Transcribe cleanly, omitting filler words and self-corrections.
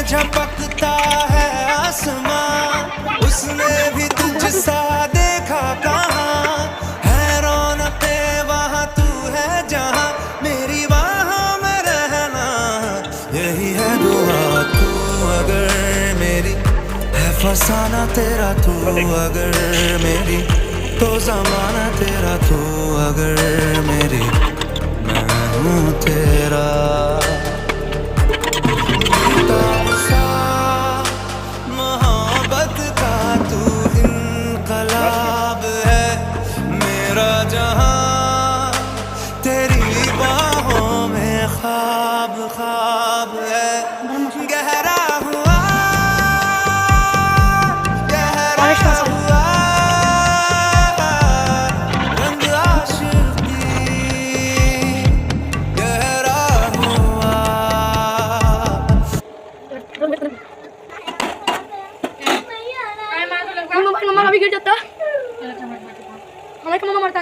झपकता है आसमां, उसने भी तुझसा देखा कहाँ, है रौनके वहाँ तू है जहाँ, मेरी बाहों में रहना यही है दुआ। तू अगर मेरी है फसाना तेरा, तू अगर मेरी तो जमाना तेरा, तू अगर मेरी मैं हूँ तेरा। मोहब्बत का तू इनकलाब है, मेरा जहां तेरी बाहों में ख्वाब ख्वाब है। गहरा हुआ गहरा हुआ रंग आशिकी, गहरा हुआ। मम्मा अभी गिर जाता, हमारे मम्मा मरता।